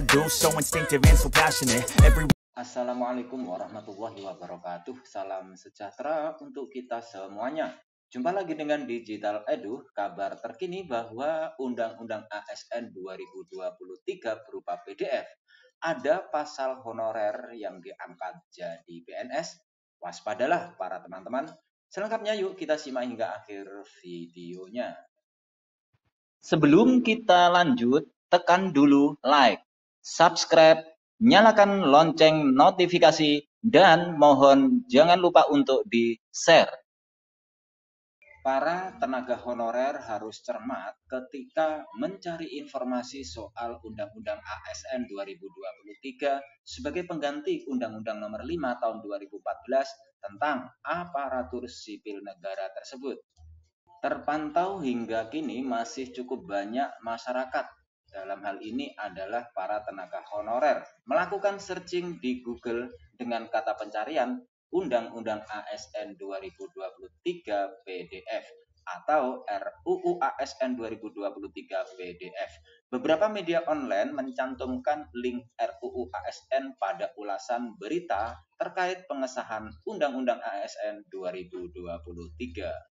do, so instinctive and so passionate. Assalamualaikum warahmatullahi wabarakatuh. Salam sejahtera untuk kita semuanya. Jumpa lagi dengan Digital Edu, kabar terkini bahwa Undang-Undang ASN 2023 berupa PDF. Ada pasal honorer yang diangkat jadi PNS. Waspadalah para teman-teman. Selengkapnya yuk kita simak hingga akhir videonya. Sebelum kita lanjut, tekan dulu like, subscribe, nyalakan lonceng notifikasi, dan mohon jangan lupa untuk di-share. Para tenaga honorer harus cermat ketika mencari informasi soal Undang-Undang ASN 2023 sebagai pengganti Undang-Undang Nomor 5 Tahun 2014 tentang aparatur sipil negara tersebut. Terpantau hingga kini masih cukup banyak masyarakat, dalam hal ini adalah para tenaga honorer, melakukan searching di Google dengan kata pencarian Undang-Undang ASN 2023 PDF atau RUU ASN 2023 PDF. Beberapa media online mencantumkan link RUU ASN pada ulasan berita terkait pengesahan Undang-Undang ASN 2023.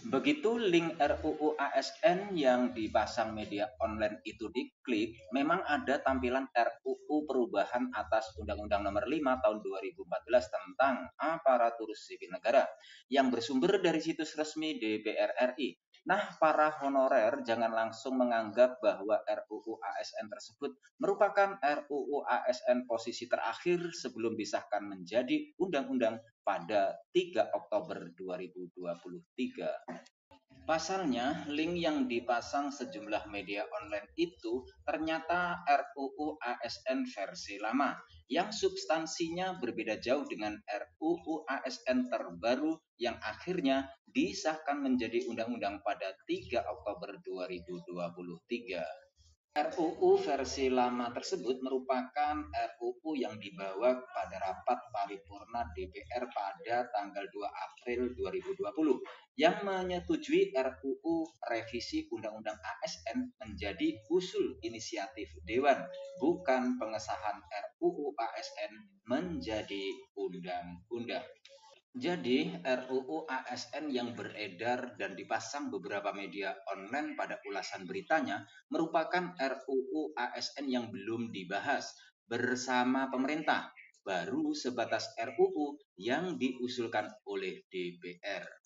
Begitu link RUU ASN yang dipasang media online itu diklik, memang ada tampilan RUU perubahan atas Undang-Undang Nomor 5 Tahun 2014 tentang aparatur sipil negara yang bersumber dari situs resmi DPR RI. Nah, para honorer jangan langsung menganggap bahwa RUU ASN tersebut merupakan RUU ASN posisi terakhir sebelum disahkan menjadi undang-undang pada 3 Oktober 2023. Pasalnya, link yang dipasang sejumlah media online itu ternyata RUU ASN versi lama, yang substansinya berbeda jauh dengan RUU ASN terbaru yang akhirnya disahkan menjadi undang-undang pada 3 Oktober 2023. RUU versi lama tersebut merupakan RUU yang dibawa pada rapat paripurna DPR pada tanggal 2 April 2020 yang menyetujui RUU revisi Undang-Undang ASN menjadi usul inisiatif Dewan, bukan pengesahan RUU ASN menjadi undang-undang. Jadi, RUU ASN yang beredar dan dipasang beberapa media online pada ulasan beritanya merupakan RUU ASN yang belum dibahas bersama pemerintah, baru sebatas RUU yang diusulkan oleh DPR.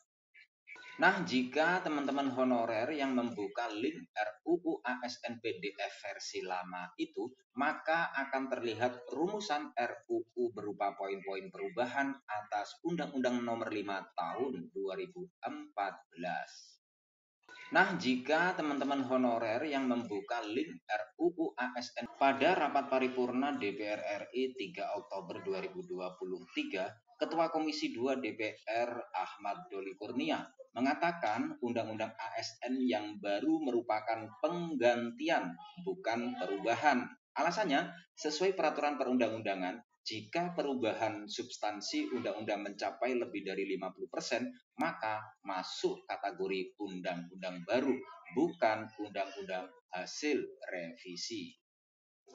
Nah, jika teman-teman honorer yang membuka link RUU ASN PDF versi lama itu, maka akan terlihat rumusan RUU berupa poin-poin perubahan atas Undang-Undang Nomor 5 Tahun 2014. Nah, jika teman-teman honorer yang membuka link RUU ASN pada rapat paripurna DPR RI 3 Oktober 2023, Ketua Komisi 2 DPR Ahmad Doli Kurnia mengatakan Undang-Undang ASN yang baru merupakan penggantian, bukan perubahan. Alasannya, sesuai peraturan perundang-undangan, jika perubahan substansi undang-undang mencapai lebih dari 50%, maka masuk kategori undang-undang baru, bukan undang-undang hasil revisi.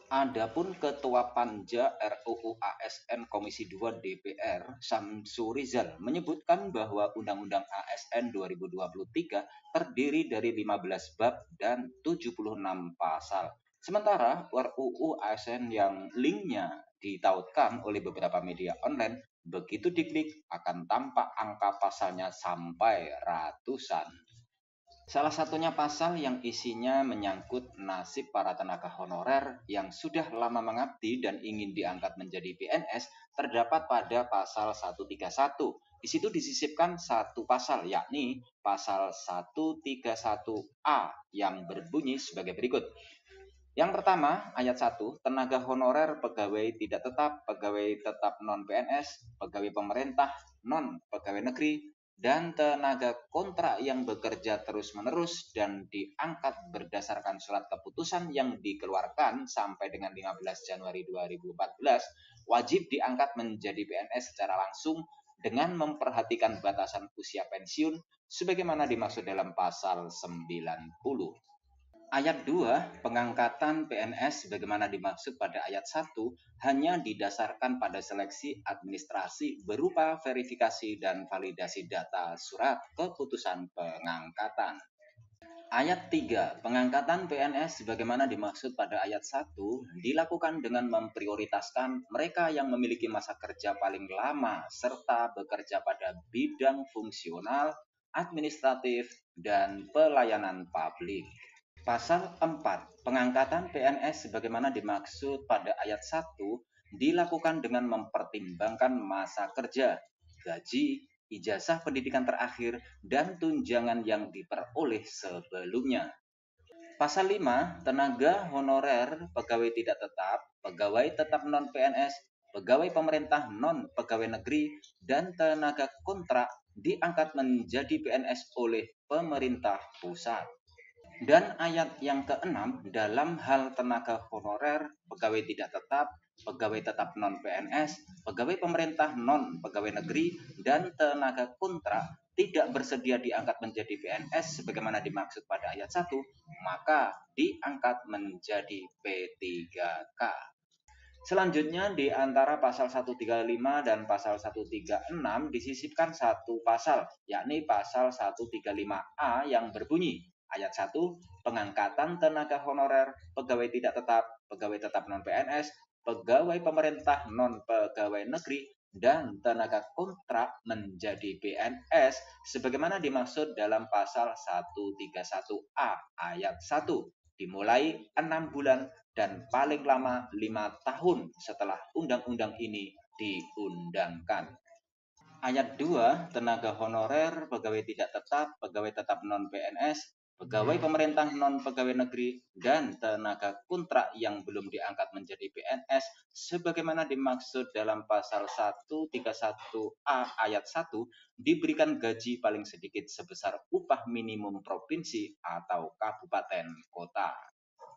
Adapun Ketua Panja RUU ASN Komisi 2 DPR, Syamsu Rizal, menyebutkan bahwa Undang-Undang ASN 2023 terdiri dari 15 bab dan 76 pasal. Sementara RUU ASN yang linknya ditautkan oleh beberapa media online, begitu diklik akan tampak angka pasalnya sampai ratusan. Salah satunya pasal yang isinya menyangkut nasib para tenaga honorer yang sudah lama mengabdi dan ingin diangkat menjadi PNS terdapat pada pasal 131. Di situ disisipkan satu pasal, yakni pasal 131A yang berbunyi sebagai berikut. Yang pertama, ayat 1, tenaga honorer pegawai tidak tetap, pegawai tetap non-PNS, pegawai pemerintah, non-pegawai negeri, dan tenaga kontrak yang bekerja terus-menerus dan diangkat berdasarkan surat keputusan yang dikeluarkan sampai dengan 15 Januari 2014, wajib diangkat menjadi PNS secara langsung dengan memperhatikan batasan usia pensiun sebagaimana dimaksud dalam pasal 90. Ayat 2, pengangkatan PNS sebagaimana dimaksud pada ayat 1 hanya didasarkan pada seleksi administrasi berupa verifikasi dan validasi data surat keputusan pengangkatan. Ayat 3, pengangkatan PNS sebagaimana dimaksud pada ayat 1 dilakukan dengan memprioritaskan mereka yang memiliki masa kerja paling lama serta bekerja pada bidang fungsional, administratif, dan pelayanan publik. Pasal 4, pengangkatan PNS sebagaimana dimaksud pada ayat 1 dilakukan dengan mempertimbangkan masa kerja, gaji, ijazah pendidikan terakhir, dan tunjangan yang diperoleh sebelumnya. Pasal 5, tenaga honorer pegawai tidak tetap, pegawai tetap non-PNS, pegawai pemerintah non-pegawai negeri, dan tenaga kontrak diangkat menjadi PNS oleh pemerintah pusat. Dan ayat yang ke-6, dalam hal tenaga honorer, pegawai tidak tetap, pegawai tetap non-PNS, pegawai pemerintah non-pegawai negeri, dan tenaga kontrak tidak bersedia diangkat menjadi PNS sebagaimana dimaksud pada ayat 1, maka diangkat menjadi P3K. Selanjutnya di antara pasal 135 dan pasal 136 disisipkan satu pasal, yakni pasal 135A yang berbunyi, ayat 1, pengangkatan tenaga honorer, pegawai tidak tetap, pegawai tetap non-PNS, pegawai pemerintah non-pegawai negeri, dan tenaga kontrak menjadi PNS sebagaimana dimaksud dalam pasal 131A ayat 1, dimulai 6 bulan dan paling lama 5 tahun setelah undang-undang ini diundangkan. Ayat 2, tenaga honorer, pegawai tidak tetap, pegawai tetap non-PNS, pegawai pemerintah non-pegawai negeri, dan tenaga kontrak yang belum diangkat menjadi PNS sebagaimana dimaksud dalam pasal 131A ayat 1 diberikan gaji paling sedikit sebesar upah minimum provinsi atau kabupaten kota.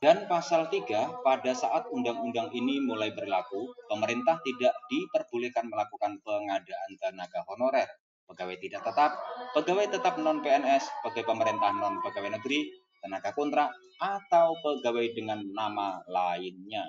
Dan pasal 3, pada saat undang-undang ini mulai berlaku, pemerintah tidak diperbolehkan melakukan pengadaan tenaga honorer, pegawai tidak tetap, pegawai tetap non-PNS, pegawai pemerintah non-pegawai negeri, tenaga kontrak, atau pegawai dengan nama lainnya.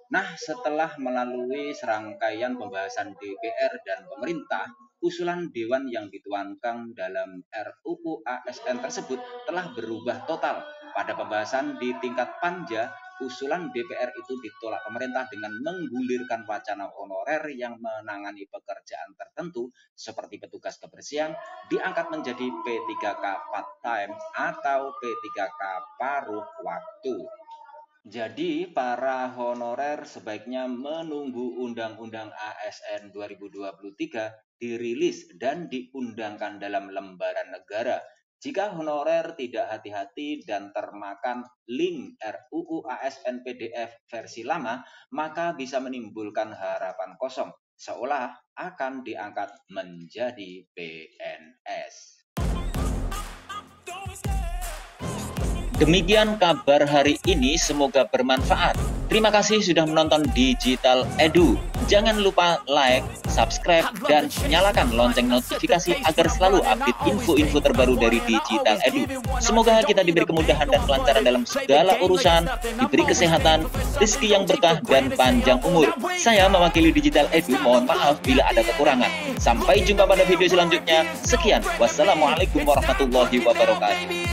Nah, setelah melalui serangkaian pembahasan DPR dan pemerintah, usulan Dewan yang dituangkan dalam RUU ASN tersebut telah berubah total. Pada pembahasan di tingkat panja, usulan DPR itu ditolak pemerintah dengan menggulirkan wacana honorer yang menangani pekerjaan tertentu seperti petugas kebersihan diangkat menjadi P3K part-time atau P3K paruh waktu. Jadi, para honorer sebaiknya menunggu Undang-Undang ASN 2023 dirilis dan diundangkan dalam lembaran negara. Jika honorer tidak hati-hati dan termakan link RUU ASN PDF versi lama, maka bisa menimbulkan harapan kosong, seolah akan diangkat menjadi PNS. Demikian kabar hari ini, semoga bermanfaat. Terima kasih sudah menonton Digital Edu. Jangan lupa like, subscribe, dan nyalakan lonceng notifikasi agar selalu update info-info terbaru dari Digital Edu. Semoga kita diberi kemudahan dan kelancaran dalam segala urusan, diberi kesehatan, rezeki yang berkah, dan panjang umur. Saya mewakili Digital Edu, mohon maaf bila ada kekurangan. Sampai jumpa pada video selanjutnya. Sekian, wassalamualaikum warahmatullahi wabarakatuh.